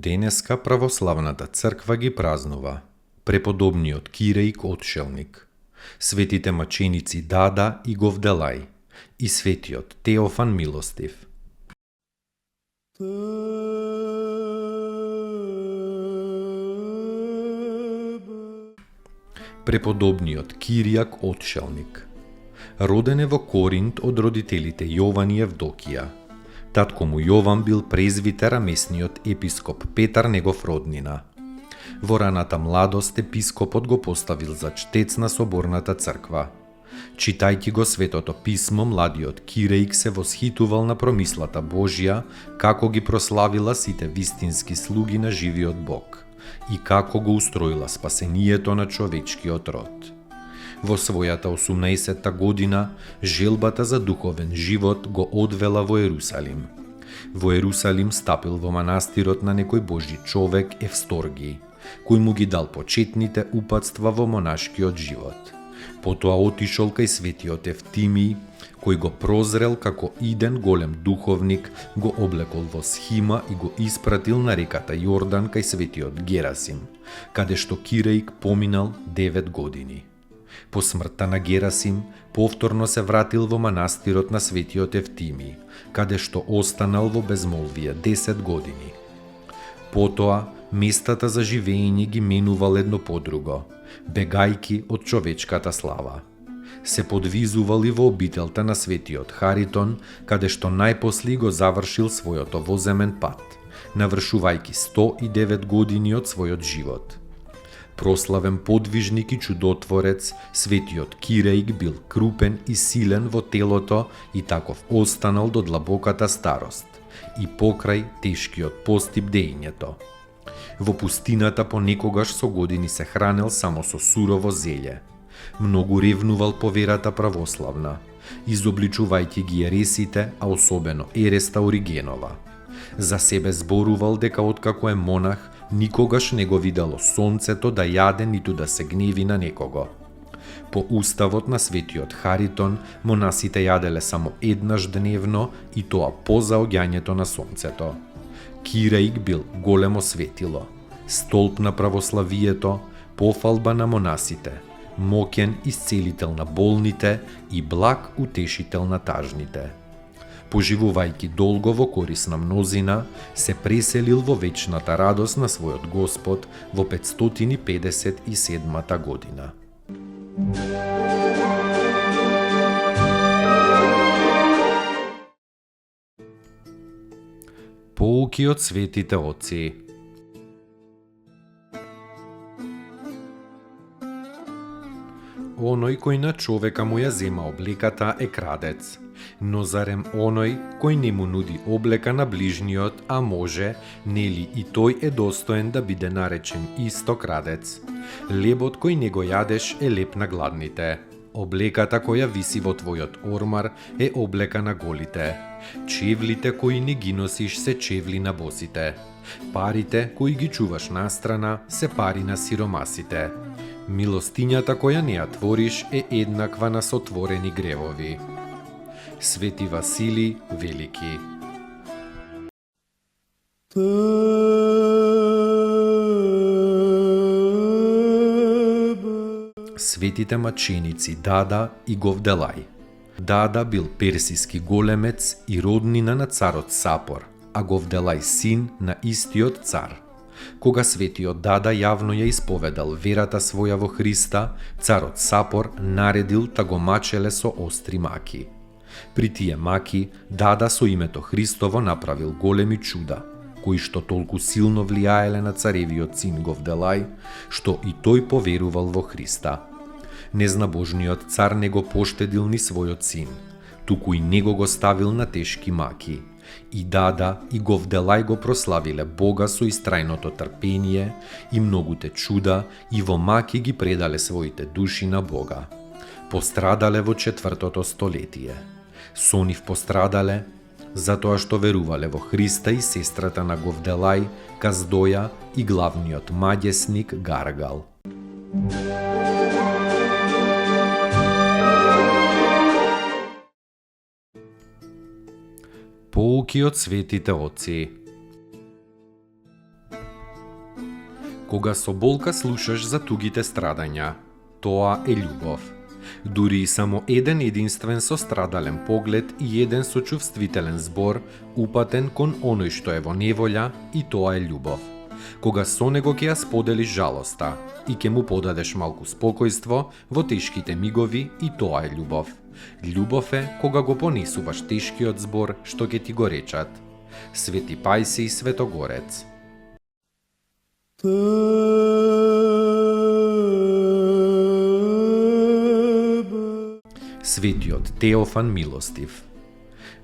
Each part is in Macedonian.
Денеска православната црква ги празнува преподобниот Кирејк Отшелник, светите маченици Дада и Говделај и светиот Теофан Милостив. Преподобниот Киријак Отшелник роден е во Коринт од родителите Јован и Евдокија. Татко му Јован бил презвитер, а местниот епископ Петар негов роднина. Во раната младост епископот го поставил за чтец на соборната црква. Читајќи го Светото писмо, младиот Кирејк се восхитувал на промислата Божја, како ги прославила сите вистински слуги на живиот Бог и како го устроила спасението на човечкиот род. Во својата 18-та година, желбата за духовен живот го одвела во Ерусалим. Во Ерусалим стапил во манастирот на некој Божји човек Евсторги, кој му ги дал почетните упатства во монашкиот живот. Потоа отишол кај светиот Евтимиј, кој го прозрел како иден голем духовник, го облекол во схима и го испратил на реката Јордан кај светиот Герасим, каде што Кирејк поминал 9 години. По смртта на Герасим, повторно се вратил во манастирот на светиот Евтимиј, каде што останал во безмолвие 10 години. Потоа, местата за живење ги менувал едно по друго, бегајки од човечката слава. Се подвизувал и во обителта на светиот Харитон, каде што најпосли го завршил својото воземен пат, навршувајќи 109 години од својот живот. Прославен подвижник и чудотворец, светиот Кирејк бил крупен и силен во телото и таков останал до длабоката старост и покрај тешкиот постип деењето. Во пустината понекогаш со години се хранел само со сурово зеле. Многу ревнувал по верата православна, изобличувајќи ги ересите, а особено Ереста Оригенова. За себе зборувал дека откако е монах, никогаш не го видало сонцето да јаде ниту да се гневи на некого. По уставот на светиот Харитон, монасите јаделе само еднаш дневно и тоа по заоѓањето на сонцето. Кирејк бил големо светило, столб на православието, пофалба на монасите, моќен исцелител на болните и благ утешител на тажните. Поживувајќи долго во корис на мнозина, се преселил во вечната радост на својот Господ во 557 година. Поуки од светите отци. Оној кој на човека му ја зема облеката е крадец. Но зарем оној кој не му нуди облека на ближниот, а може, нели и тој е достоен да биде наречен исто крадец? Лебот кој не го јадеш е леп на гладните. Облеката која виси во твојот ормар е облека на голите. Чевлите кои не ги носиш се чевли на босите. Парите кои ги чуваш настрана се пари на сиромасите. Милостињата која не ја твориш е еднаква на сотворени гревови. Свети Василий Велики. Светите маченици Дада и Говделај. Дада бил персиски големец и роднина на царот Сапор, а Говделај син на истиот цар. Кога светиот Дада јавно ја исповедал верата своја во Христа, царот Сапор наредил та го мачеле со остри маки. При тие маки, Дада со името Христово направил големи чуда, кои што толку силно влијаеле на царевиот син Говделај, што и тој поверувал во Христа. Незнабожниот цар не го поштедил ни својот син, туку и него го ставил на тешки маки. И дада и го вделај го прославиле Бога со истрајното трпение и многуте чуда и во маки ги предале своите души на Бога. Пострадале во 4-то столетие. Со нив пострадале затоа што верувале во Христа и сестрата на Говделај, Каздоја и главниот маѓесник Гаргал. Поуки од светите отци. Кога со болка слушаш за тугите страдања, тоа е љубов. Дури и само еден единствен сострадален поглед и еден сочувствителен збор упатен кон оној што е во неволја, и тоа е љубов. Кога со него ќе ја споделиш жалоста и ќе му подадеш малку спокојство во тешките мигови, и тоа е љубов. Љубов е кога го понесуваш тешкиот збор што ќе ти го речат. Свети Пајсий Светогорец. Светиот Теофан Милостив.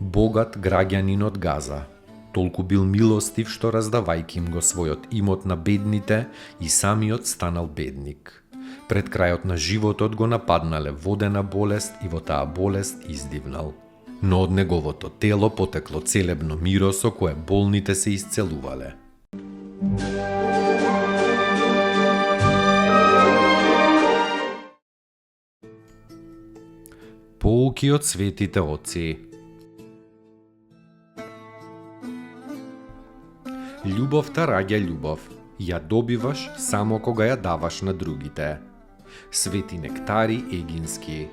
Богат граѓанин од Газа, толку бил милостив што раздавајќи им го својот имот на бедните, и самиот станал бедник. Пред крајот на животот го нападнале водена болест и во таа болест издивнал. Но од неговото тело потекло целебно миро со кое болните се исцелувале. Поуки од светите отци. Љубовта раѓа љубов. Ја добиваш само кога ја даваш на другите. Свети Нектари Егински.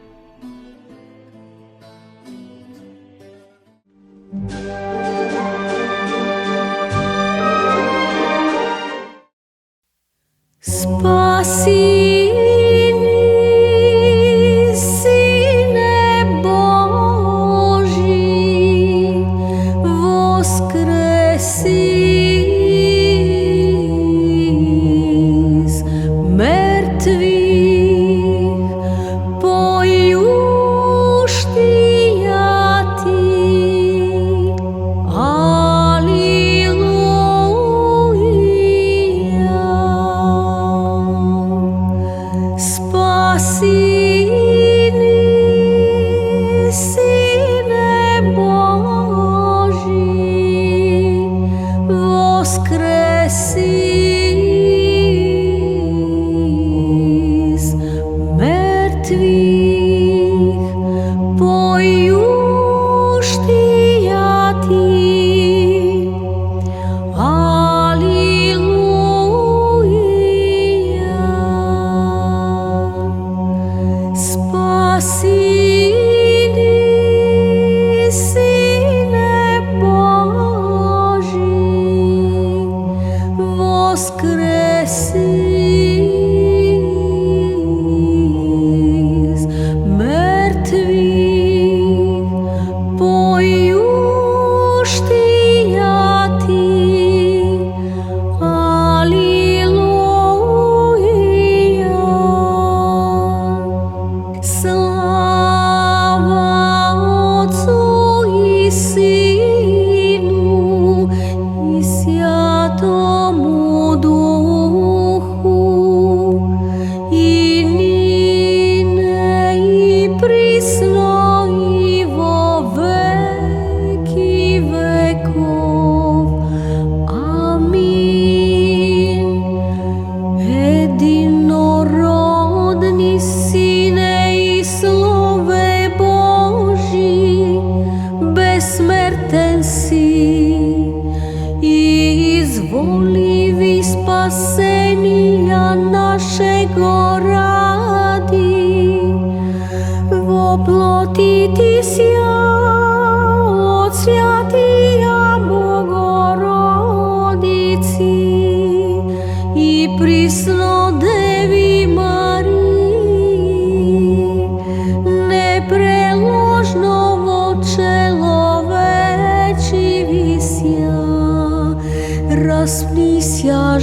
Распнися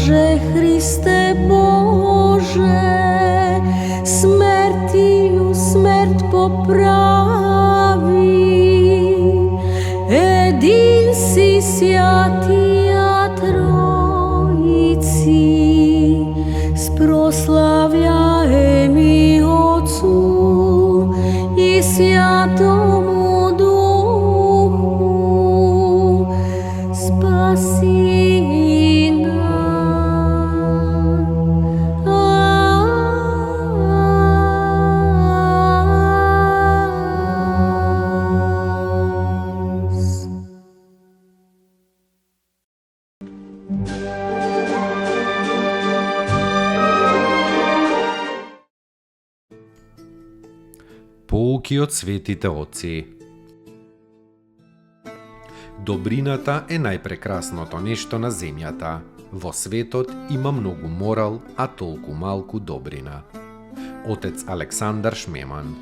Христе Боже, смертью смерть поправи. Святия Троиці, спрославляеми Отцу и Святому Духу, спаси нас. Поуки од светите отци. Добрината е најпрекрасното нешто на земјата. Во светот има многу морал, а толку малку добрина. Отец Александар Шмеман.